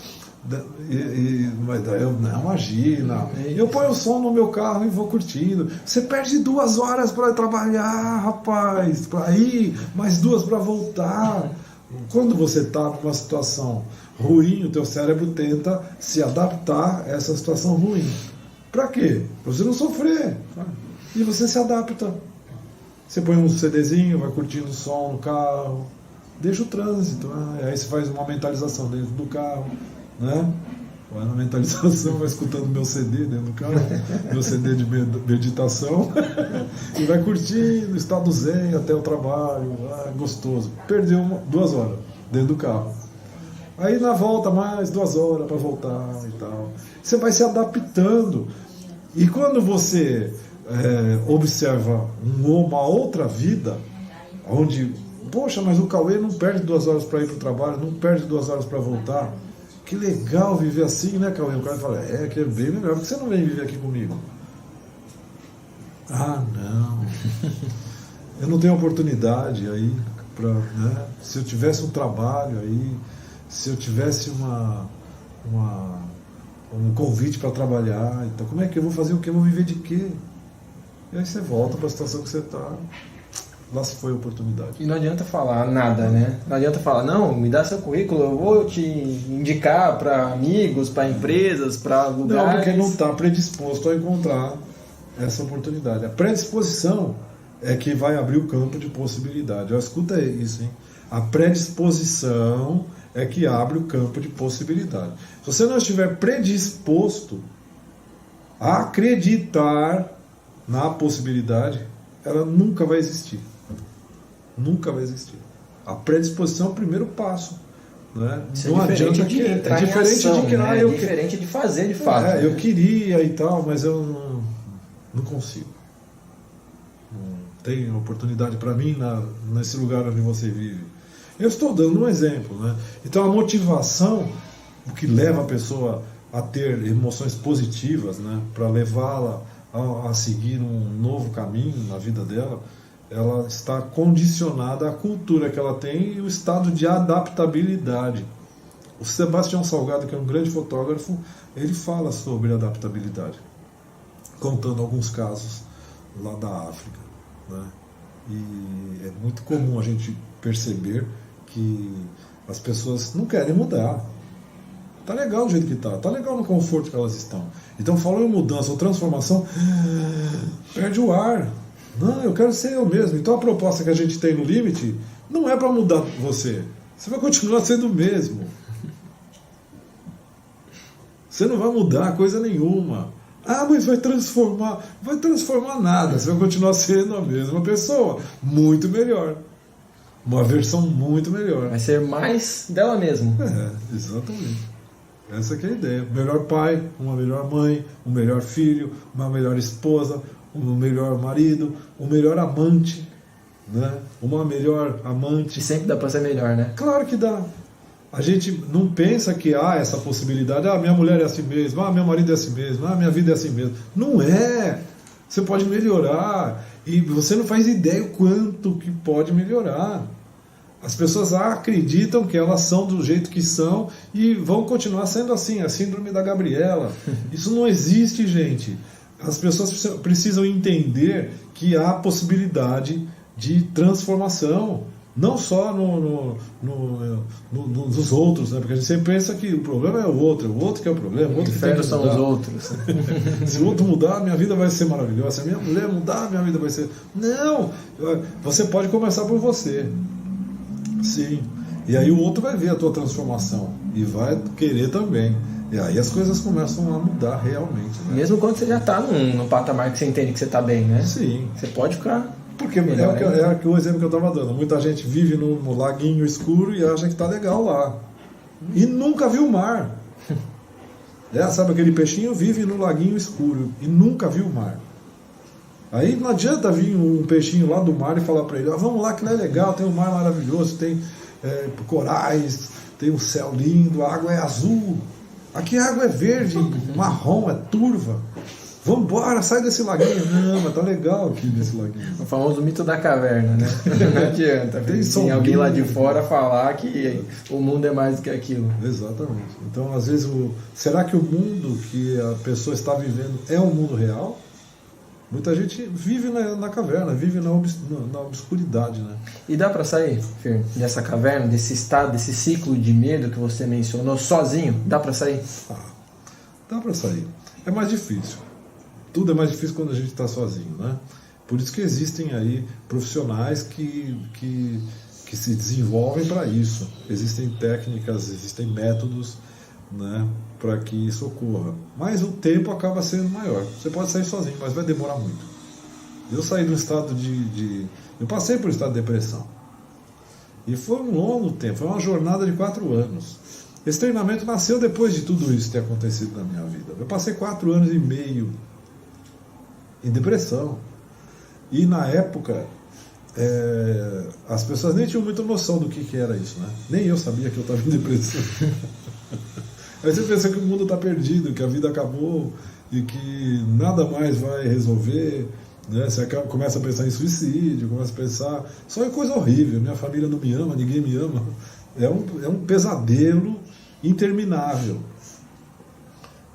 Mas eu não, imagina, eu ponho o som no meu carro e vou curtindo. Você perde 2 horas para trabalhar, rapaz, para ir, mais 2 para voltar. Quando você está numa situação ruim, o teu cérebro tenta se adaptar a essa situação ruim. Para quê? Para você não sofrer. E você se adapta. Você põe um CDzinho, vai curtindo o som no carro, deixa o trânsito, aí você faz uma mentalização dentro do carro, né? Vai na mentalização, vai escutando meu CD dentro do carro, meu CD de meditação, e vai curtindo, estado zen até o trabalho, gostoso. Perdeu 2 horas dentro do carro. Aí na volta mais 2 horas para voltar e tal. Você vai se adaptando. E quando você observa uma outra vida, onde, poxa, mas o Cauê não perde 2 horas para ir para o trabalho, não perde 2 horas para voltar. Que legal viver assim, né, Cauê? O cara fala, que é bem melhor, porque você não vem viver aqui comigo? Ah, não. Eu não tenho oportunidade aí para, né? Se eu tivesse um trabalho aí, se eu tivesse um convite para trabalhar, então como é que eu vou fazer o quê? Eu vou viver de quê? E aí você volta para a situação que você está. Lá se foi a oportunidade. E não adianta falar nada, né? Não adianta falar, não, me dá seu currículo, eu vou te indicar para amigos, para empresas, para lugares. Não, porque não está predisposto a encontrar essa oportunidade. A predisposição é que vai abrir o campo de possibilidade. Escuta isso, hein? A predisposição é que abre o campo de possibilidade. Se você não estiver predisposto a acreditar na possibilidade, ela nunca vai existir. Nunca vai existir. A predisposição é o primeiro passo. Né? Isso não é diferente de entrar em ação, né? É diferente de fazer de fato. Eu queria e tal, mas eu não consigo. Não tem oportunidade para mim nesse lugar onde você vive. Eu estou dando um exemplo. Né? Então a motivação, o que leva a pessoa a ter emoções positivas, né? Para levá-la a seguir um novo caminho na vida dela, ela está condicionada à cultura que ela tem e o estado de adaptabilidade. O Sebastião Salgado, que é um grande fotógrafo, ele fala sobre adaptabilidade, contando alguns casos lá da África. Né? E é muito comum a gente perceber que as pessoas não querem mudar. Tá legal do jeito que tá legal no conforto que elas estão. Então, falando em mudança ou transformação, perde o ar. Não, eu quero ser eu mesmo. Então, a proposta que a gente tem no Limite não é para mudar você. Você vai continuar sendo o mesmo. Você não vai mudar coisa nenhuma. Ah, mas vai transformar. Vai transformar nada. Você vai continuar sendo a mesma pessoa. Muito melhor. Uma versão muito melhor. Vai ser mais dela mesma. Exatamente. Essa que é a ideia. O melhor pai, uma melhor mãe, um melhor filho, uma melhor esposa, um melhor marido, um melhor amante, né? Uma melhor amante. E sempre dá para ser melhor, né? Claro que dá. A gente não pensa que há essa possibilidade. Ah, minha mulher é assim mesmo. Ah, meu marido é assim mesmo. Ah, minha vida é assim mesmo. Não é. Você pode melhorar. E você não faz ideia o quanto que pode melhorar. As pessoas acreditam que elas são do jeito que são e vão continuar sendo assim, a síndrome da Gabriela. Isso não existe, gente. As pessoas precisam entender que há possibilidade de transformação, Não só nos outros, né? Porque a gente sempre pensa que o problema é o outro que é o problema. O outro que tem que são os outros. Se o outro mudar, minha vida vai ser maravilhosa. Se a minha mulher mudar, minha vida vai ser... Não! Você pode começar por você. Sim. E aí o outro vai ver a tua transformação e vai querer também. E aí as coisas começam a mudar realmente. Né? Mesmo quando você já está num patamar que você entende que você está bem, né? Sim. Você pode ficar... Porque o exemplo que eu estava dando. Muita gente vive no laguinho escuro e acha que está legal lá. E nunca viu o mar. Sabe, aquele peixinho vive no laguinho escuro e nunca viu o mar. Aí não adianta vir um peixinho lá do mar e falar para ele, vamos lá que não é legal, tem um mar maravilhoso, tem corais, tem um céu lindo, a água é azul. Aqui a água é verde, marrom, é turva. Vamos embora, sai desse laguinho. Não, mas tá legal aqui nesse laguinho. O famoso mito da caverna, né? Não adianta. Tem alguém lá de fora falar que o mundo é mais do que aquilo. Exatamente. Então, às vezes, será que o mundo que a pessoa está vivendo é um mundo real? Muita gente vive na caverna, vive na obscuridade, né? E dá para sair, Fer, dessa caverna, desse estado, desse ciclo de medo que você mencionou, sozinho? Dá para sair? Dá para sair. É mais difícil. Tudo é mais difícil quando a gente está sozinho, né? Por isso que existem aí profissionais que se desenvolvem para isso. Existem técnicas, existem métodos, né, para que isso ocorra. Mas o tempo acaba sendo maior. Você pode sair sozinho, mas vai demorar muito. Eu saí do estado eu passei por um estado de depressão. E foi um longo tempo, foi uma jornada de 4 anos. Esse treinamento nasceu depois de tudo isso ter acontecido na minha vida. Eu passei 4 anos e meio em depressão. E na época, as pessoas nem tinham muita noção do que era isso, né? Nem eu sabia que eu estava em depressão. Aí você pensa que o mundo está perdido, que a vida acabou e que nada mais vai resolver, né? Você começa a pensar em suicídio, começa a pensar só em coisa horrível. Minha família não me ama, ninguém me ama. É um pesadelo interminável.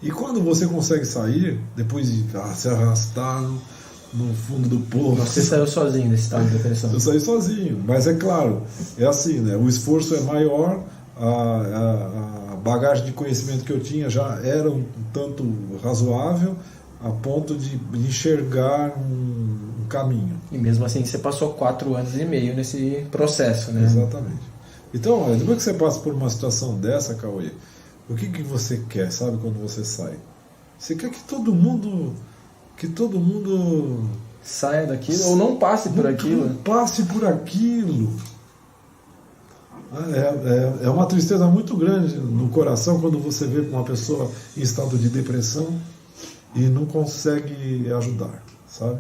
E quando você consegue sair, depois de se arrastar no fundo do poço... Você saiu sozinho desse estado de depressão? Eu saí sozinho, mas é claro, é assim, né? O esforço é maior, a bagagem de conhecimento que eu tinha já era um tanto razoável, a ponto de enxergar um caminho. E mesmo assim você passou 4 anos e meio nesse processo, né? Exatamente. Então, depois que você passa por uma situação dessa, Cauê, o que você quer, sabe, quando você sai? Você quer que todo mundo saia daquilo ou não passe por aquilo. Não passe por aquilo. É uma tristeza muito grande no coração quando você vê uma pessoa em estado de depressão e não consegue ajudar, sabe?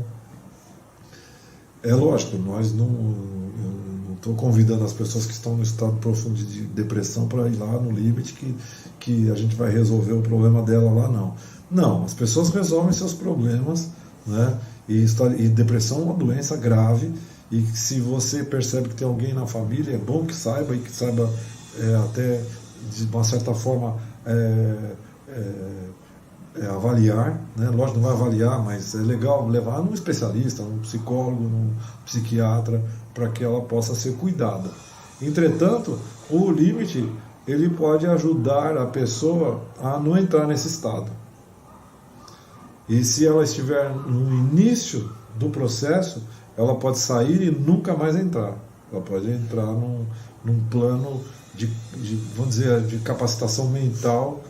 É lógico, eu não estou convidando as pessoas que estão no estado profundo de depressão para ir lá no limite que a gente vai resolver o problema dela lá, não. Não, as pessoas resolvem seus problemas, né? E depressão é uma doença grave, e se você percebe que tem alguém na família, é bom que saiba, e que saiba até de uma certa forma avaliar, né? Lógico, não vai avaliar, mas é legal levar num especialista, num psicólogo, num psiquiatra, para que ela possa ser cuidada. Entretanto, o limite, ele pode ajudar a pessoa a não entrar nesse estado. E se ela estiver no início do processo, ela pode sair e nunca mais entrar. Ela pode entrar num plano vamos dizer, de capacitação mental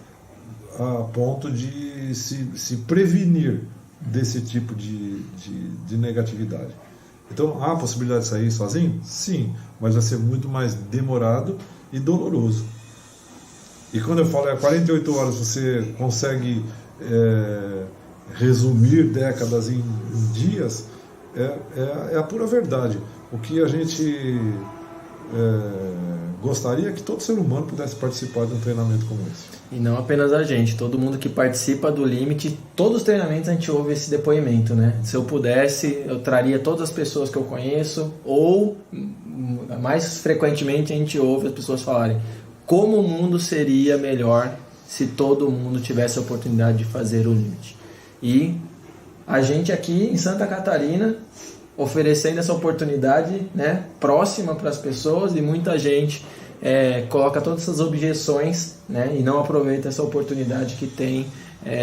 a ponto de se prevenir desse tipo de negatividade. Então, há a possibilidade de sair sozinho? Sim, mas vai ser muito mais demorado e doloroso. E quando eu falo 48 horas você consegue resumir décadas em dias, é a pura verdade. O que a gente gostaria é que todo ser humano pudesse participar de um treinamento como esse. E não apenas a gente, todo mundo que participa do Limite, todos os treinamentos a gente ouve esse depoimento, né? Se eu pudesse, eu traria todas as pessoas que eu conheço, ou mais frequentemente a gente ouve as pessoas falarem como o mundo seria melhor se todo mundo tivesse a oportunidade de fazer o Limite. E a gente aqui em Santa Catarina oferecendo essa oportunidade, né, próxima para as pessoas, e muita gente coloca todas essas objeções, né, e não aproveita essa oportunidade que tem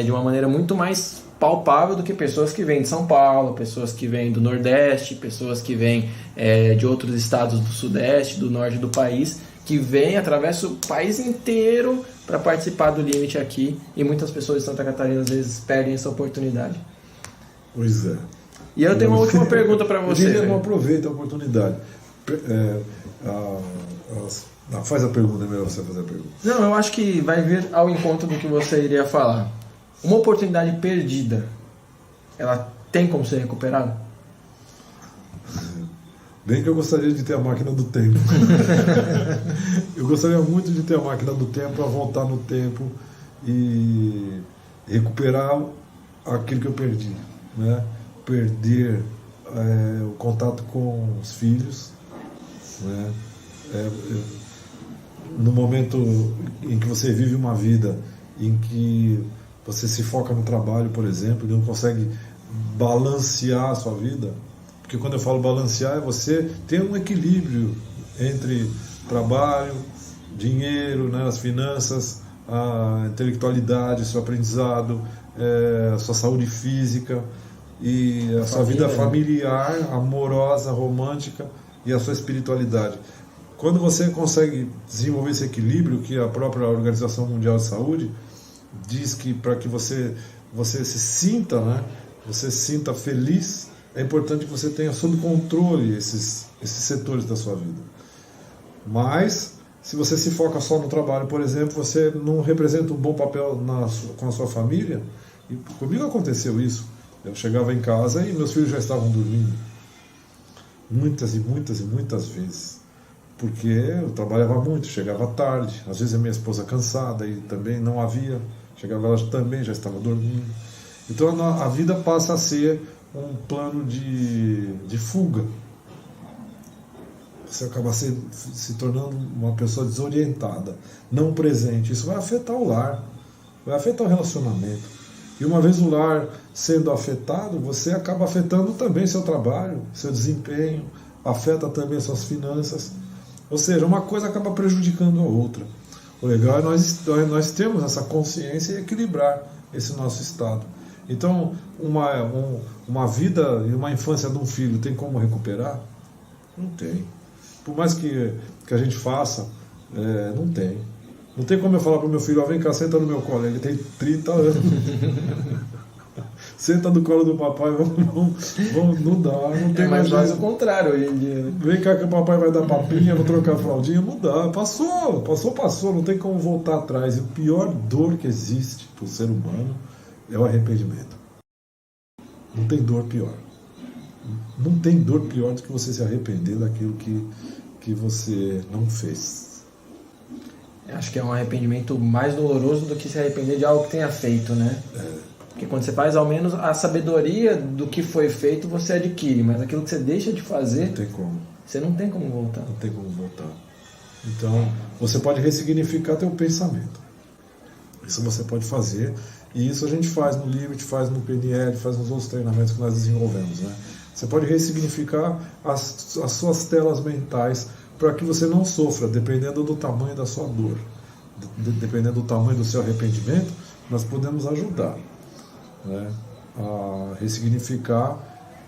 de uma maneira muito mais palpável do que pessoas que vêm de São Paulo, pessoas que vêm do Nordeste, pessoas que vêm de outros estados do Sudeste, do Norte do país, que vêm, atravessam o país inteiro para participar do Limit aqui, e muitas pessoas de Santa Catarina às vezes perdem essa oportunidade. Pois é. E eu tenho uma última pergunta para você. Ele não aproveita a oportunidade. Faz a pergunta, é melhor você fazer a pergunta. Não, eu acho que vai vir ao encontro do que você iria falar. Uma oportunidade perdida, ela tem como ser recuperada? Bem que eu gostaria de ter a máquina do tempo. Eu gostaria muito de ter a máquina do tempo para voltar no tempo e recuperar aquilo que eu perdi, né? Perder o contato com os filhos, né? No momento em que você vive uma vida em que você se foca no trabalho, por exemplo, e não consegue balancear a sua vida, porque quando eu falo balancear é você ter um equilíbrio entre trabalho, dinheiro, né, as finanças, a intelectualidade, seu aprendizado, a sua saúde física e a sua vida familiar, amorosa, romântica e a sua espiritualidade. Quando você consegue desenvolver esse equilíbrio, que a própria Organização Mundial de Saúde diz que para que você se sinta, né, você se sinta feliz, é importante que você tenha sob controle esses setores da sua vida. Mas, se você se foca só no trabalho, por exemplo, você não representa um bom papel com a sua família. E comigo aconteceu isso. Eu chegava em casa e meus filhos já estavam dormindo. Muitas e muitas e muitas vezes. Porque eu trabalhava muito, chegava tarde. Às vezes a minha esposa cansada e também não havia. Chegava, ela também já estava dormindo. Então a vida passa a ser um plano de fuga. Você acaba se tornando uma pessoa desorientada, não presente. Isso vai afetar o lar, vai afetar o relacionamento. E uma vez o lar sendo afetado, você acaba afetando também seu trabalho, seu desempenho, afeta também suas finanças. Ou seja, uma coisa acaba prejudicando a outra. O legal é nós termos essa consciência e equilibrar esse nosso estado. Então, uma vida e uma infância de um filho tem como recuperar? Não tem. Por mais que a gente faça, não tem. Não tem como eu falar para o meu filho, vem cá, senta no meu colo. Ele tem 30 anos. Senta no colo do papai, vamos, não dá, não tem mais. Mas o contrário hoje em dia. Vem cá que o papai vai dar papinha, vou trocar a fraldinha, não dá. Passou, não tem como voltar atrás. E a pior dor que existe para o ser humano é o arrependimento. Não tem dor pior. Não tem dor pior do que você se arrepender daquilo que você não fez. Acho que é um arrependimento mais doloroso do que se arrepender de algo que tenha feito, né? Porque quando você faz, ao menos a sabedoria do que foi feito você adquire, mas aquilo que você deixa de fazer, não tem como. Você não tem como voltar. Não tem como voltar. Então, você pode ressignificar teu pensamento. Isso você pode fazer, e isso a gente faz no Limit, faz no PNL, faz nos outros treinamentos que nós desenvolvemos, né? Você pode ressignificar as suas telas mentais para que você não sofra, dependendo do tamanho da sua dor, dependendo do tamanho do seu arrependimento, nós podemos ajudar, né, a ressignificar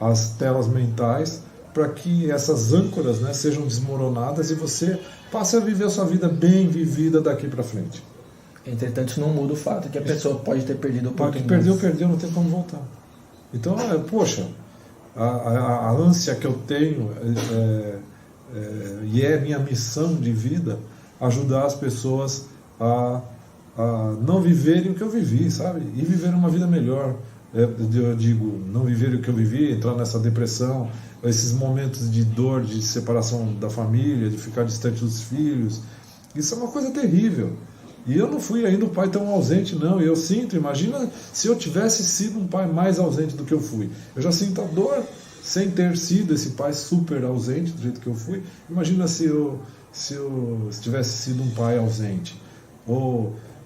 as telas mentais para que essas âncoras, né, sejam desmoronadas e você passe a viver a sua vida bem vivida daqui para frente. Entretanto, isso não muda o fato que a pessoa pode ter perdido a oportunidade. Perdeu, não tem como voltar. Então, poxa, a ânsia que eu tenho e é minha missão de vida ajudar as pessoas a não viverem o que eu vivi, sabe? E viver uma vida melhor. Eu digo, não viver o que eu vivi, entrar nessa depressão, esses momentos de dor, de separação da família, de ficar distante dos filhos. Isso é uma coisa terrível. E eu não fui ainda um pai tão ausente, não. Eu sinto, imagina se eu tivesse sido um pai mais ausente do que eu fui. Eu já sinto a dor sem ter sido esse pai super ausente do jeito que eu fui. Imagina se eu tivesse sido um pai ausente.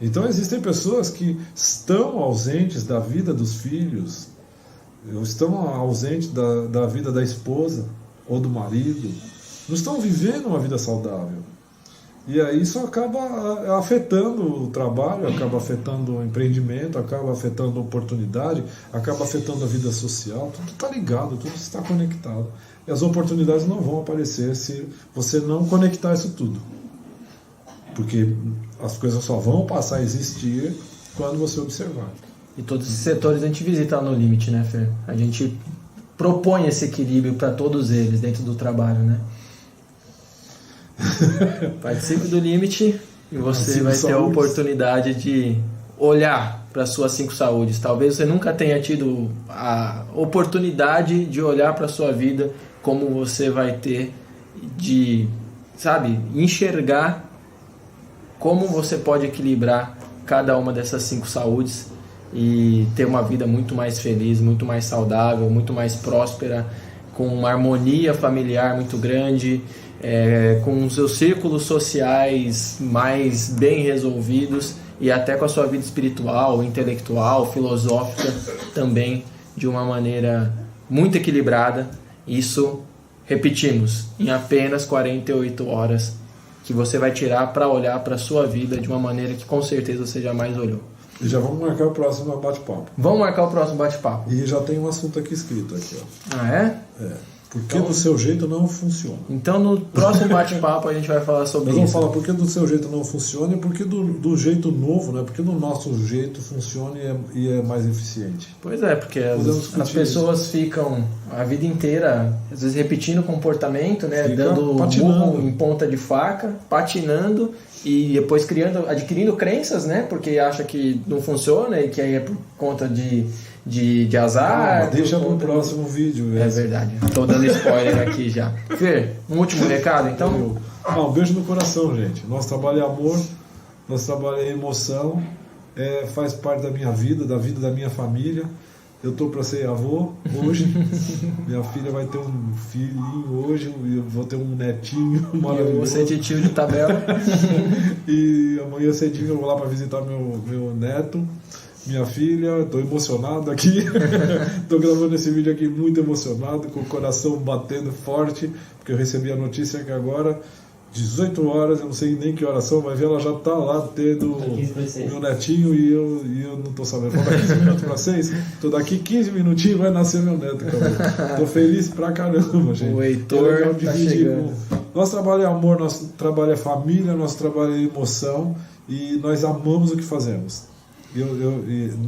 Então existem pessoas que estão ausentes da vida dos filhos estão ausentes da vida da esposa ou do marido, não estão vivendo uma vida saudável. E aí isso acaba afetando o trabalho, acaba afetando o empreendimento, acaba afetando a oportunidade, acaba afetando a vida social. Tudo está ligado, tudo está conectado. E as oportunidades não vão aparecer se você não conectar isso tudo. Porque as coisas só vão passar a existir quando você observar. E todos esses setores a gente visita lá no Limite, né, Fer? A gente propõe esse equilíbrio para todos eles dentro do trabalho, né? Participe do Limite e você vai ter a oportunidade de olhar para as suas 5 saúdes. Talvez você nunca tenha tido a oportunidade de olhar para a sua vida como você vai ter de, sabe, enxergar como você pode equilibrar cada uma dessas 5 saúdes e ter uma vida muito mais feliz, muito mais saudável, muito mais próspera, com uma harmonia familiar muito grande, com os seus círculos sociais mais bem resolvidos e até com a sua vida espiritual, intelectual, filosófica também de uma maneira muito equilibrada. Isso, repetimos, em apenas 48 horas que você vai tirar para olhar para a sua vida de uma maneira que com certeza você jamais olhou. E já vamos marcar o próximo bate-papo. Vamos marcar o próximo bate-papo. E já tem um assunto aqui escrito aqui, ó. Ah, é? É. Porque do seu jeito não funciona. Então no próximo bate-papo a gente vai falar sobre isso. Nós vamos falar porque do seu jeito não funciona e porque do jeito novo, né? Porque do nosso jeito funciona e é mais eficiente. Pois é, porque as pessoas ficam a vida inteira, às vezes repetindo o comportamento, né? Dando murro em ponta de faca, patinando e depois adquirindo crenças, né? Porque acha que não funciona e que aí é por conta de azar. Deixa pro próximo vídeo. É verdade. Tô dando spoiler aqui já. Fer, um último recado, então? Um beijo no coração, gente. Nosso trabalho é amor, nosso trabalho é emoção, faz parte da minha vida, da vida da minha família. Eu tô para ser avô hoje. Minha filha vai ter um filhinho hoje, eu vou ter um netinho maravilhoso. Eu vou ser tio de tabela. E amanhã cedinho eu vou lá para visitar meu neto. Minha filha, estou emocionado aqui, estou gravando esse vídeo aqui muito emocionado, com o coração batendo forte, porque eu recebi a notícia que agora, 18 horas, eu não sei nem que horas são, vai ver, ela já está lá tendo meu netinho e eu não estou sabendo. Falta 15 minutos para 6, então daqui 15 minutinhos vai nascer meu neto, cara. Estou feliz pra caramba, gente. O Heitor tá chegando. Nosso trabalho é amor, nosso trabalho é família, nosso trabalho é emoção e nós amamos o que fazemos.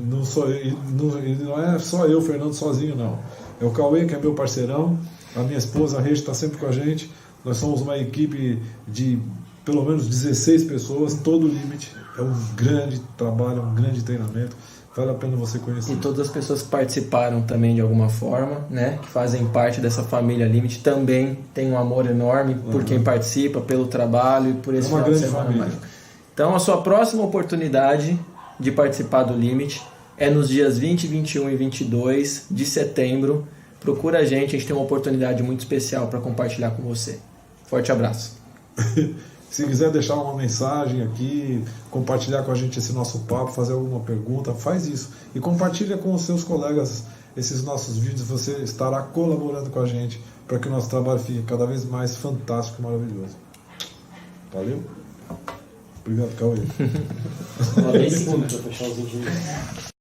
Não é só eu, Fernando, sozinho, não. É o Cauê, que é meu parceirão, a minha esposa, a Regi, está sempre com a gente. Nós somos uma equipe de pelo menos 16 pessoas, todo o Limite. É um grande trabalho, um grande treinamento. Vale a pena você conhecer. E todas as pessoas que participaram também de alguma forma, né? Que fazem parte dessa família Limite, também tem um amor enorme por quem participa, pelo trabalho e por esse final de semana. Então, a sua próxima oportunidade de participar do Limite é nos dias 20, 21 e 22 de setembro. Procura a gente tem uma oportunidade muito especial para compartilhar com você. Forte abraço. Se quiser deixar uma mensagem aqui, compartilhar com a gente esse nosso papo, fazer alguma pergunta, faz isso. E compartilha com os seus colegas esses nossos vídeos, você estará colaborando com a gente para que o nosso trabalho fique cada vez mais fantástico e maravilhoso. Valeu? Obrigado, Cauê. Uma vez segunda para fechar os 20 minutos.